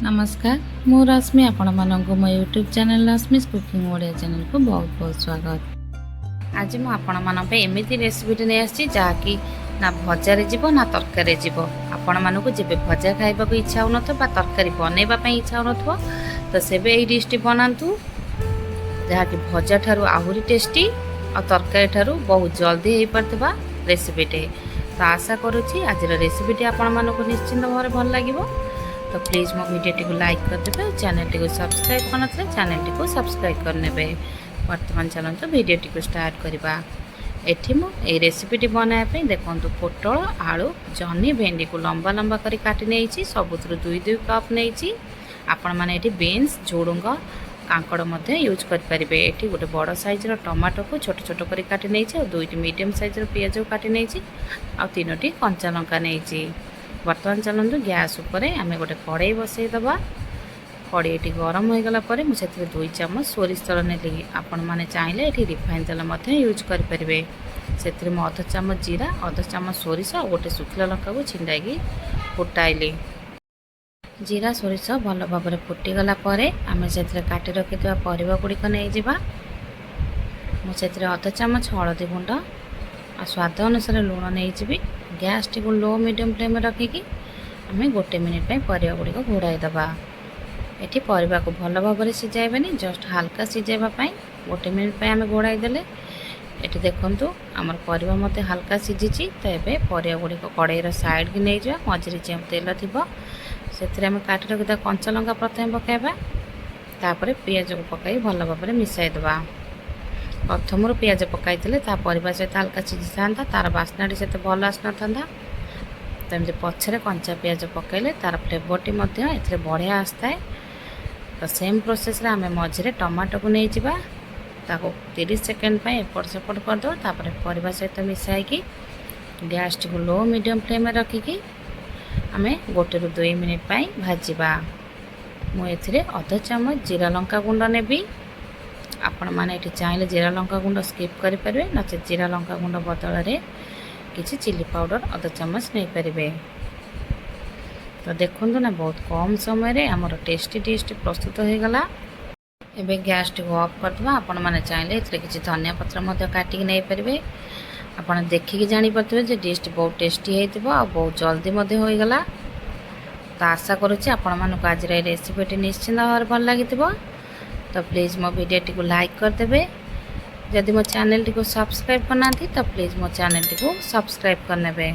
नमस्कार मु रश्मि आपण मानक मो YouTube channel Rashmi's cooking Odia channel को बहुत बहुत स्वागत। आज मु आपण मान एमती रेसिपी नहीं आसी जहाँकि ना भजार जीव ना तरकारी जीव आपण मानक जब भजा खाइबा इच्छा हो तरकारी बनवाई इच्छा हो तो सेबे यही डिशटी बनातु जहाँकि भजा ठारू आहरी टेस्टी और तरकारी ठारू बहुत जल्दी हो पारथिबा रेसिपीटे। तो आशा करुच्ची आज रेसिपीटी आपण मानक निश्चिंत भाव भल लगे। तो प्लीज़ मो वीडियो टी लाइक करदे और चैनल टी सब्सक्राइब करना चैनल टी सब्सक्राइब करने। वर्तमान चलते वीडियो टी स्टार्ट करवा। एठी मु ए रेसिपीटी बनाया देखो पोटल आलू जह्नी भेंडी को लंबा लंबा करी काटी नहीं सबुथु 2-2 कप नहीं आपण मैंने बीन्स झुड़ुंग कांकड़ यूज करेंगे। ये गोटे बड़ साइज टमाटो को छोट छोट कर काटी नहीं और 2टी मीडियम साइज पियाज को काटी नहीं आ 3टी कंचा लंका नहीं। बर्तमान चलते गैस उपरे आम गोटे कड़ाई बसईदबा। कड़ाई गरम हो गला मुझे 2 चामच सोरिष तेल नेली। आपण मैंने चाहिए ये रिफाइन तेल यूज करेंगे। से अध चामच जीरा अध चामच सोरिष और गोटे सुखला लंका को छिंडाई फुटाइली। जीरा सोरिष भल भाव में फुटीगला आम से काटी रखि परिवा गुड़िक नहीं जावा। मुझे अध चामच हलदी गुंड और स्वाद अनुसार लुण नहीं। गैस टी लो मीडियम फ्लेम रखिकी आम 1 मिनिट परिवा गुड़िक घोड़ाईदबा। ये परिवा को भल भाव में सीझाइबेनी जस्ट हाल्का सीझाइवाई 1 मिनिट आम घोड़ाईदेले। ये देखु आमर परिवा मत हाल्का सीझी। तो ये परिवा गुड़िक कड़ाईर साइड की नहीं जा मझे जो तेल थी से आम काटी रखी कंचा लंका प्रथम पकाइबा। तापर पियाज को पकाई भल भाव में मिसाईदबा। प्रथम पियाज पकाई परिवा सहित हल्का सीझी था तार बास्ना से भल आसना था। तो एमती पछरे कंचा पियाज पकईले तार फ्लेवरटी बढ़िया आसता है। तो सेम प्रोसेस रे आम मझे टमाटो को नहीं जावा 30 सेकेंड एपट सेपट करदे। तापर परिवा सहित मिसाई गैस टी लो मीडियम फ्लेम रखिकी आम 1-2 मिनिट भाजवा। मुझे अध चामच जीरा लंका गुंड नेबी। आपण मैंने चाहिए जीरा लंका गुंड स्किप करेंगे नचे जीरा लंका गुंड बदल में किसी चिली पाउडर अध चामच नहीं पारे। तो देखो ना बहुत कम समय आमर टेस्टी डिश प्रस्तुत हो गला। एबे गैस टी ऑफ करदे। आपण मैंने चाहिए किसी धनिया पत्र काटिक नहीं पारे। आप देखिकी जापे डिश बहुत टेस्टी होती और बहुत जल्दी होगला। तो आशा करुच्ची आपण मानक आज रेसिपीटी निश्चिंत भाव भल लगी। तो प्लीज़ मो वीडियो टी लाइक करदे। जदि मो चैनल टी सब्सक्राइब करना तो प्लीज़ मो चैनल टी सब्सक्राइब करने।